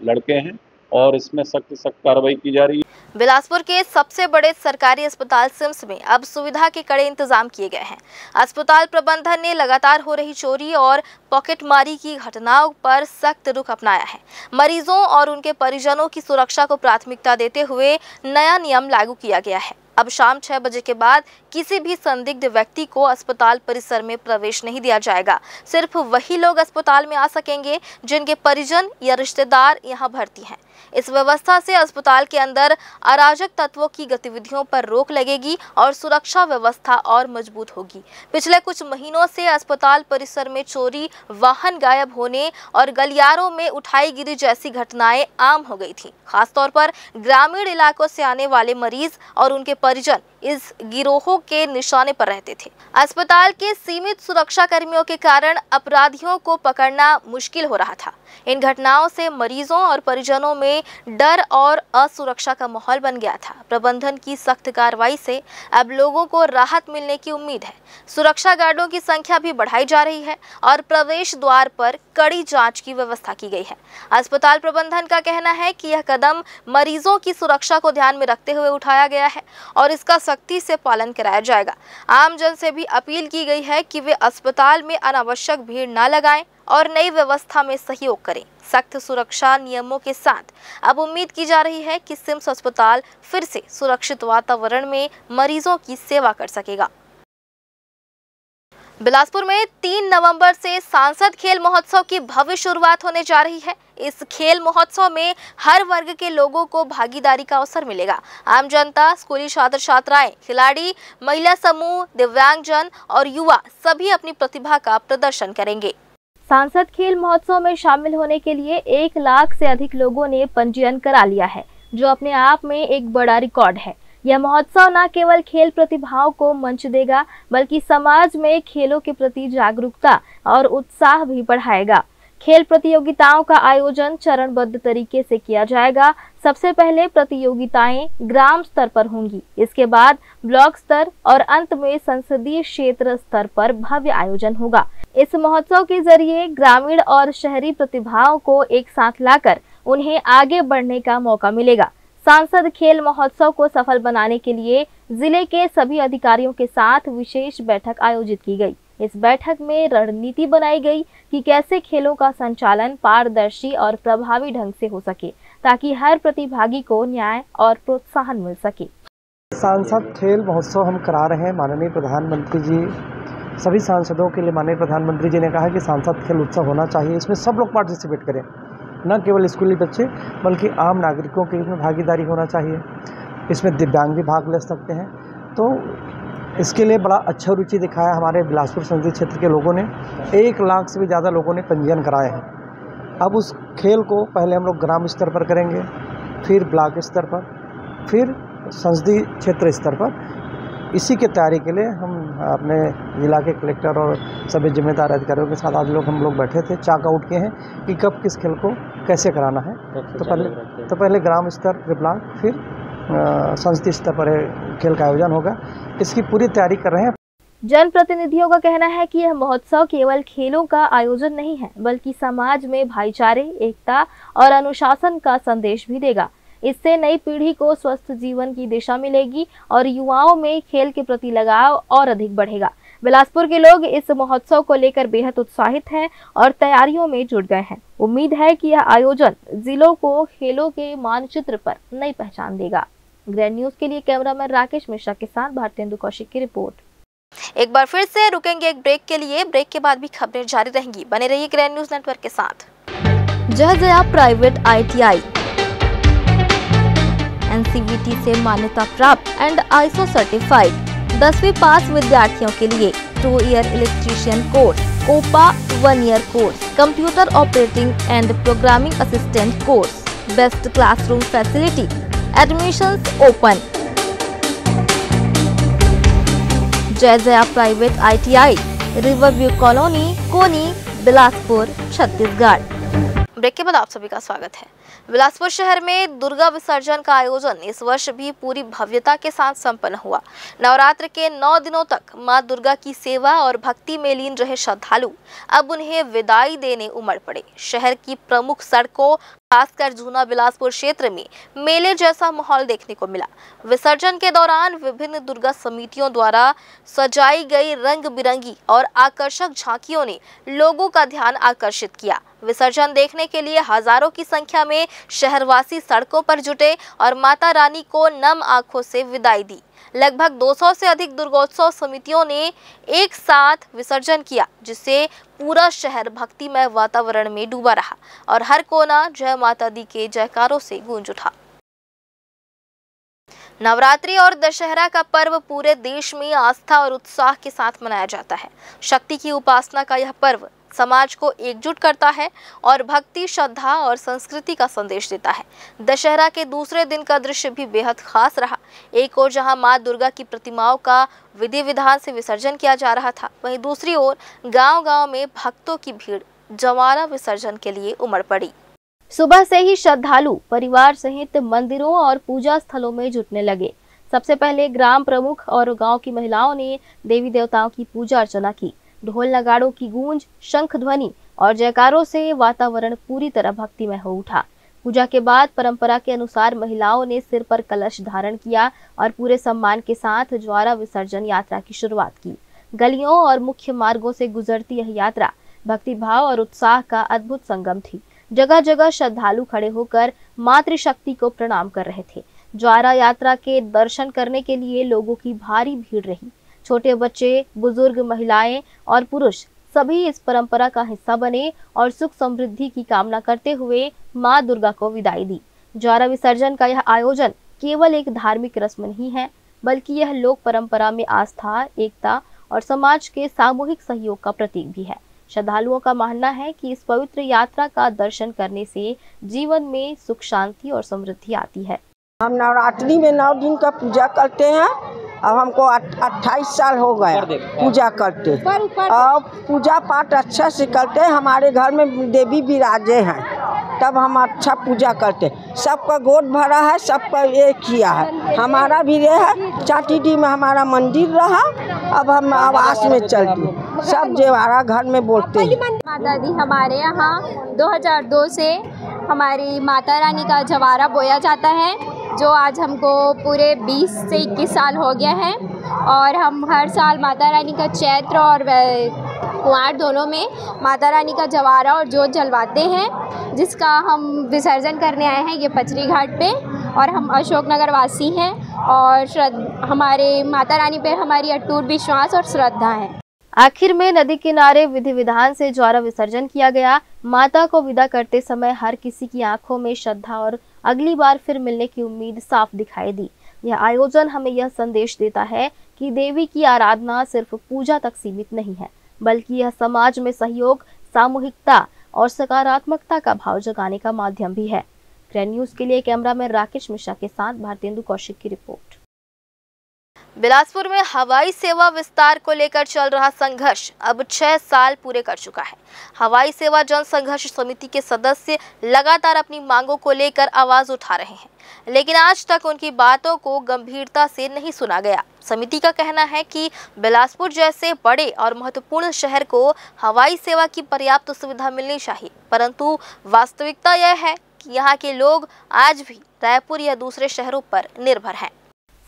लड़के हैं और इसमें सख्त कार्रवाई की जा रही है। बिलासपुर के सबसे बड़े सरकारी अस्पताल सिम्स में अब सुविधा के कड़े इंतजाम किए गए हैं। अस्पताल प्रबंधन ने लगातार हो रही चोरी और पॉकेटमारी की घटनाओं पर सख्त रुख अपनाया है। मरीजों और उनके परिजनों की सुरक्षा को प्राथमिकता देते हुए नया नियम लागू किया गया है। अब शाम 6 बजे के बाद किसी भी संदिग्ध व्यक्ति को अस्पताल परिसर में प्रवेश नहीं दिया जाएगा। सिर्फ वही लोग अस्पताल में आ सकेंगे जिनके परिजन या रिश्तेदार यहां भर्ती हैं। इस व्यवस्था से अस्पताल के अंदर अराजक तत्वों की गतिविधियों पर रोक लगेगी और सुरक्षा व्यवस्था और मजबूत होगी। पिछले कुछ महीनों से अस्पताल परिसर में चोरी, वाहन गायब होने और गलियारों में उठाईगिरी जैसी घटनाएं आम हो गई थी। खासतौर पर ग्रामीण इलाकों से आने वाले मरीज और उनके परिजन इस गिरोहों के निशाने पर रहते थे। अस्पताल के सीमित सुरक्षा कर्मियों के कारण अपराधियों को पकड़ना मुश्किल हो रहा था। इन घटनाओं से मरीजों और परिजनों में डर और असुरक्षा का माहौल बन गया था। प्रबंधन की सख्त कार्रवाई से अब लोगों को राहत मिलने की उम्मीद है। सुरक्षा गार्डों की संख्या भी बढ़ाई जा रही है और प्रवेश द्वार पर कड़ी जांच की व्यवस्था की गई है। अस्पताल प्रबंधन का कहना है कि यह कदम मरीजों की सुरक्षा को ध्यान में रखते हुए उठाया गया है और इसका सख्ती से पालन कराया जाएगा। आम जन से भी अपील की गई है कि वे अस्पताल में अनावश्यक भीड़ न लगाएं और नई व्यवस्था में सहयोग करें। सख्त सुरक्षा नियमों के साथ अब उम्मीद की जा रही है कि सिम्स अस्पताल फिर से सुरक्षित वातावरण में मरीजों की सेवा कर सकेगा। बिलासपुर में 3 नवंबर से सांसद खेल महोत्सव की भव्य शुरुआत होने जा रही है। इस खेल महोत्सव में हर वर्ग के लोगों को भागीदारी का अवसर मिलेगा। आम जनता, स्कूली छात्र छात्राएं, खिलाड़ी, महिला समूह, दिव्यांगजन और युवा सभी अपनी प्रतिभा का प्रदर्शन करेंगे। सांसद खेल महोत्सव में शामिल होने के लिए 1 लाख से अधिक लोगों ने पंजीयन करा लिया है, जो अपने आप में एक बड़ा रिकॉर्ड है। यह महोत्सव न केवल खेल प्रतिभाओं को मंच देगा, बल्कि समाज में खेलों के प्रति जागरूकता और उत्साह भी बढ़ाएगा। खेल प्रतियोगिताओं का आयोजन चरणबद्ध तरीके से किया जाएगा। सबसे पहले प्रतियोगिताएं ग्राम स्तर पर होंगी, इसके बाद ब्लॉक स्तर और अंत में संसदीय क्षेत्र स्तर पर भव्य आयोजन होगा। इस महोत्सव के जरिए ग्रामीण और शहरी प्रतिभाओं को एक साथ लाकर उन्हें आगे बढ़ने का मौका मिलेगा। सांसद खेल महोत्सव को सफल बनाने के लिए जिले के सभी अधिकारियों के साथ विशेष बैठक आयोजित की गई। इस बैठक में रणनीति बनाई गई कि कैसे खेलों का संचालन पारदर्शी और प्रभावी ढंग से हो सके, ताकि हर प्रतिभागी को न्याय और प्रोत्साहन मिल सके। सांसद खेल महोत्सव हम करा रहे हैं। माननीय प्रधानमंत्री जी, सभी सांसदों के लिए माननीय प्रधानमंत्री जी ने कहा कि सांसद खेल उत्सव होना चाहिए। इसमें सब लोग पार्टिसिपेट करें, न केवल स्कूली बच्चे बल्कि आम नागरिकों की इसमें भागीदारी होना चाहिए। इसमें दिव्यांग भी भाग ले सकते हैं। तो इसके लिए बड़ा अच्छा रुचि दिखाया हमारे बिलासपुर संसदीय क्षेत्र के लोगों ने। 1 लाख से भी ज़्यादा लोगों ने पंजीयन कराए हैं। अब उस खेल को पहले हम लोग ग्राम स्तर पर करेंगे, फिर ब्लॉक स्तर पर, फिर संसदीय क्षेत्र स्तर पर। इसी की तैयारी के लिए हम अपने जिला के कलेक्टर और सभी जिम्मेदार अधिकारियों के साथ आज हम लोग बैठे थे, चाक आउट किए हैं कि कब किस खेल को कैसे कराना है। तो पहले ग्राम स्तर, फिर ब्लॉक, फिर संसदीय स्तर पर खेल का आयोजन होगा। इसकी पूरी तैयारी कर रहे हैं। जनप्रतिनिधियों का कहना है कि यह महोत्सव केवल खेलों का आयोजन नहीं है, बल्कि समाज में भाईचारे, एकता और अनुशासन का संदेश भी देगा। इससे नई पीढ़ी को स्वस्थ जीवन की दिशा मिलेगी और युवाओं में खेल के प्रति लगाव और अधिक बढ़ेगा। बिलासपुर के लोग इस महोत्सव को लेकर बेहद उत्साहित हैं और तैयारियों में जुट गए हैं। उम्मीद है कि यह आयोजन जिलों को खेलों के मानचित्र पर नई पहचान देगा। ग्रैंड न्यूज के लिए कैमरामैन राकेश मिश्रा के साथ भारतेंदु कौशिक की रिपोर्ट। एक बार फिर से रुकेंगे एक ब्रेक के लिए। ब्रेक के बाद भी खबरें जारी रहेंगी। बने रहिए ग्रैंड न्यूज नेटवर्क के साथ। जहजया प्राइवेट ITI NCVT से मान्यता प्राप्त एंड ISO सर्टिफाइड 10वीं पास विद्यार्थियों के लिए 2 year electrician course, COPA 1 year course, computer operating and programming assistant course, best classroom facility, admissions open. Jai Jaya private ITI, river view colony, Koni, Bilaspur, Chhattisgarh. Break के बाद आप सभी का स्वागत है। बिलासपुर शहर में दुर्गा विसर्जन का आयोजन इस वर्ष भी पूरी भव्यता के साथ संपन्न हुआ। नवरात्र के 9 दिनों तक मां दुर्गा की सेवा और भक्ति में लीन रहे श्रद्धालु अब उन्हें विदाई देने उमड़ पड़े। शहर की प्रमुख सड़कों, खासकर जूना बिलासपुर क्षेत्र में मेले जैसा माहौल देखने को मिला। विसर्जन के दौरान विभिन्न दुर्गा समितियों द्वारा सजाई गई रंग बिरंगी और आकर्षक झांकियों ने लोगों का ध्यान आकर्षित किया। विसर्जन देखने के लिए हजारों की संख्या में शहरवासी सड़कों पर जुटे और माता रानी को नम आंखों से विदाई दी। लगभग 200 से अधिक दुर्गोत्सव समितियों ने एक साथ विसर्जन किया, जिससे पूरा शहर भक्तिमय वातावरण में डूबा रहा और हर कोना जय माता दी के जयकारों से गूंज उठा। नवरात्रि और दशहरा का पर्व पूरे देश में आस्था और उत्साह के साथ मनाया जाता है। शक्ति की उपासना का यह पर्व समाज को एकजुट करता है और भक्ति, श्रद्धा और संस्कृति का संदेश देता है। दशहरा के दूसरे दिन का दृश्य भी बेहद खास रहा। एक ओर जहां मां दुर्गा की प्रतिमाओं का विधि विधान से विसर्जन किया जा रहा था, वहीं दूसरी ओर गांव-गांव में भक्तों की भीड़ जवारा विसर्जन के लिए उमड़ पड़ी। सुबह से ही श्रद्धालु परिवार सहित मंदिरों और पूजा स्थलों में जुटने लगे। सबसे पहले ग्राम प्रमुख और गाँव की महिलाओं ने देवी देवताओं की पूजा अर्चना की। ढोल नगाड़ों की गूंज, शंख ध्वनि और जयकारों से वातावरण पूरी तरह भक्तिमय हो उठा। पूजा के बाद परंपरा के अनुसार महिलाओं ने सिर पर कलश धारण किया और पूरे सम्मान के साथ ज्वारा विसर्जन यात्रा की शुरुआत की। गलियों और मुख्य मार्गों से गुजरती यह यात्रा भक्तिभाव और उत्साह का अद्भुत संगम थी। जगह जगह श्रद्धालु खड़े होकर मातृशक्ति को प्रणाम कर रहे थे। ज्वारा यात्रा के दर्शन करने के लिए लोगों की भारी भीड़ रही। छोटे बच्चे, बुजुर्ग, महिलाएं और पुरुष सभी इस परंपरा का हिस्सा बने और सुख समृद्धि की कामना करते हुए मां दुर्गा को विदाई दी। ज्वारा विसर्जन का यह आयोजन केवल एक धार्मिक रस्म नहीं है, बल्कि यह लोक परंपरा में आस्था, एकता और समाज के सामूहिक सहयोग का प्रतीक भी है। श्रद्धालुओं का मानना है कि इस पवित्र यात्रा का दर्शन करने से जीवन में सुख, शांति और समृद्धि आती है। हम नवरात्रि में 9 दिन का पूजा करते हैं। अब हमको 28 साल हो गया पूजा करते, और पूजा पाठ अच्छा से करते हैं। हमारे घर में देवी विराजे हैं, तब हम अच्छा पूजा करते। सबका गोद भरा है, सबका एक किया है। हमारा भी ये है, चाटीडी में हमारा मंदिर रहा, अब हम आवास में चलती, सब जेवारा घर में बोलते हैं। माता दी हमारे यहाँ 2002 से हमारी माता रानी का जवारा बोया जाता है, जो आज हमको पूरे 20 से 21 साल हो गया है। और हम हर साल माता रानी का चैत्र और कुंवार दोनों में माता रानी का जवारा और जोत जलवाते हैं, जिसका हम विसर्जन करने आए हैं ये पचरी घाट पे। और हम अशोकनगर वासी हैं और हमारे माता रानी पे हमारी अटूट विश्वास और श्रद्धा है। आखिर में नदी किनारे विधि विधान से ज्वारा विसर्जन किया गया। माता को विदा करते समय हर किसी की आंखों में श्रद्धा और अगली बार फिर मिलने की उम्मीद साफ दिखाई दी। यह आयोजन हमें यह संदेश देता है कि देवी की आराधना सिर्फ पूजा तक सीमित नहीं है, बल्कि यह समाज में सहयोग, सामूहिकता और सकारात्मकता का भाव जगाने का माध्यम भी है। ग्रैंड न्यूज के लिए कैमरामैन राकेश मिश्रा के साथ भारतेंदु कौशिक की रिपोर्ट। बिलासपुर में हवाई सेवा विस्तार को लेकर चल रहा संघर्ष अब 6 साल पूरे कर चुका है। हवाई सेवा जन संघर्ष समिति के सदस्य लगातार अपनी मांगों को लेकर आवाज उठा रहे हैं, लेकिन आज तक उनकी बातों को गंभीरता से नहीं सुना गया। समिति का कहना है कि बिलासपुर जैसे बड़े और महत्वपूर्ण शहर को हवाई सेवा की पर्याप्त सुविधा मिलनी चाहिए, परंतु वास्तविकता यह है कि यहाँ के लोग आज भी रायपुर या दूसरे शहरों पर निर्भर हैं।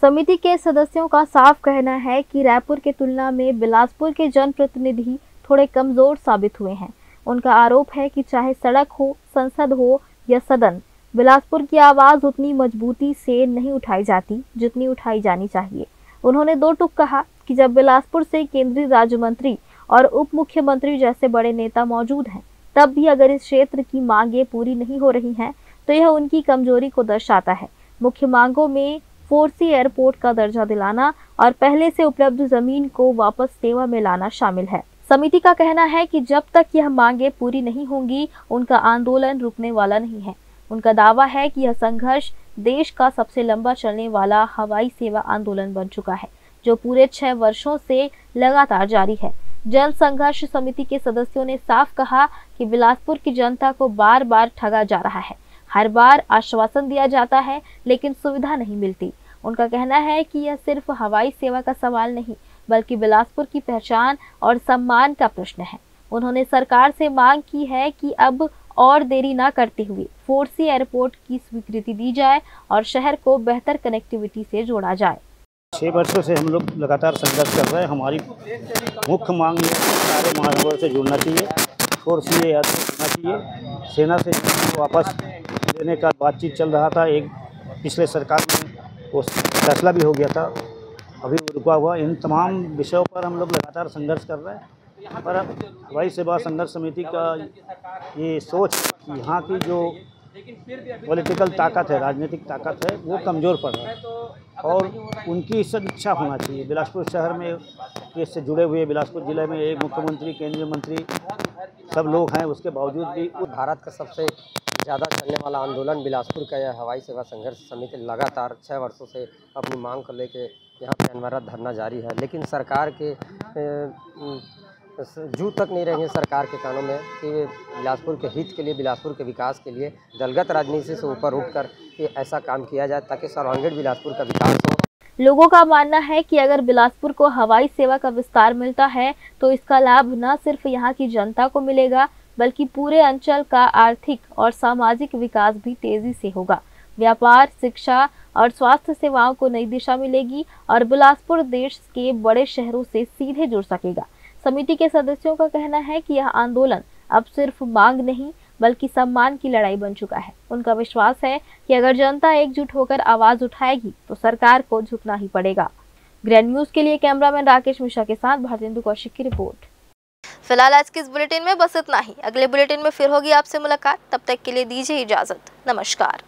समिति के सदस्यों का साफ कहना है कि रायपुर के तुलना में बिलासपुर के जनप्रतिनिधि थोड़े कमजोर साबित हुए हैं। उनका आरोप है कि चाहे सड़क हो, संसद हो या सदन, बिलासपुर की आवाज उतनी मजबूती से नहीं उठाई जाती जितनी उठाई जानी चाहिए। उन्होंने दो टूक कहा कि जब बिलासपुर से केंद्रीय राज्य मंत्री और उप मुख्यमंत्री जैसे बड़े नेता मौजूद हैं, तब भी अगर इस क्षेत्र की मांगें पूरी नहीं हो रही हैं, तो यह उनकी कमजोरी को दर्शाता है। मुख्य मांगों में 4C एयरपोर्ट का दर्जा दिलाना और पहले से उपलब्ध जमीन को वापस सेवा में लाना शामिल है। समिति का कहना है कि जब तक यह मांगे पूरी नहीं होंगी, उनका आंदोलन रुकने वाला नहीं है। उनका दावा है कि यह संघर्ष देश का सबसे लंबा चलने वाला हवाई सेवा आंदोलन बन चुका है, जो पूरे 6 वर्षों से लगातार जारी है। जन संघर्ष समिति के सदस्यों ने साफ कहा कि बिलासपुर की जनता को बार बार ठगा जा रहा है। हर बार आश्वासन दिया जाता है लेकिन सुविधा नहीं मिलती। उनका कहना है कि यह सिर्फ हवाई सेवा का सवाल नहीं, बल्कि बिलासपुर की पहचान और सम्मान का प्रश्न है। उन्होंने सरकार से मांग की है कि अब और देरी न करते हुए फोर्सी एयरपोर्ट की स्वीकृति दी जाए और शहर को बेहतर कनेक्टिविटी से जोड़ा जाए। 6 वर्षों से हम लोग लगातार संघर्ष कर रहे हैं। हमारी मुख्य मांग ये सारे महानगर से जुड़ना चाहिए, फोर्सी एयरपोर्ट होना चाहिए। सेना से वापस लेने का बातचीत चल रहा था, एक पिछले सरकार में वो फैसला भी हो गया था, अभी रुका हुआ। इन तमाम विषयों पर हम लोग लगातार संघर्ष कर रहे हैं। पर हवाई सेवा संघर्ष समिति का ये सोच कि यहाँ की जो पॉलिटिकल ताकत है, राजनीतिक ताकत है, वो कमज़ोर पड़ रहा है और उनकी सदिच्छा होना चाहिए। बिलासपुर शहर में इससे जुड़े हुए बिलासपुर ज़िले में एक मुख्यमंत्री, केंद्रीय मंत्री सब लोग हैं, उसके बावजूद भी भारत का सबसे ज़्यादा चलने वाला आंदोलन बिलासपुर का यह हवाई सेवा संघर्ष समिति लगातार 6 वर्षों से अपनी मांग को लेके यहाँ पे अनवरत धरना जारी है। लेकिन सरकार के जू तक नहीं रहेंगे सरकार के कानों में कि बिलासपुर के हित के लिए, बिलासपुर के विकास के लिए दलगत राजनीति से ऊपर उठकर ऐसा काम किया जाए ताकि सर्वांगीण बिलासपुर का विकास हो। लोगों का मानना है कि अगर बिलासपुर को हवाई सेवा का विस्तार मिलता है तो इसका लाभ न सिर्फ यहाँ की जनता को मिलेगा, बल्कि पूरे अंचल का आर्थिक और सामाजिक विकास भी तेजी से होगा। व्यापार, शिक्षा और स्वास्थ्य सेवाओं को नई दिशा मिलेगी और बिलासपुर देश के बड़े शहरों से सीधे जुड़ सकेगा। समिति के सदस्यों का कहना है कि यह आंदोलन अब सिर्फ मांग नहीं, बल्कि सम्मान की लड़ाई बन चुका है। उनका विश्वास है कि अगर जनता एकजुट होकर आवाज उठाएगी तो सरकार को झुकना ही पड़ेगा। ग्रैंड न्यूज के लिए कैमरामैन राकेश मिश्रा के साथ भारतेंदु कौशिक की रिपोर्ट। फिलहाल आज के इस बुलेटिन में बस इतना ही। अगले बुलेटिन में फिर होगी आपसे मुलाकात। तब तक के लिए दीजिए इजाजत। नमस्कार।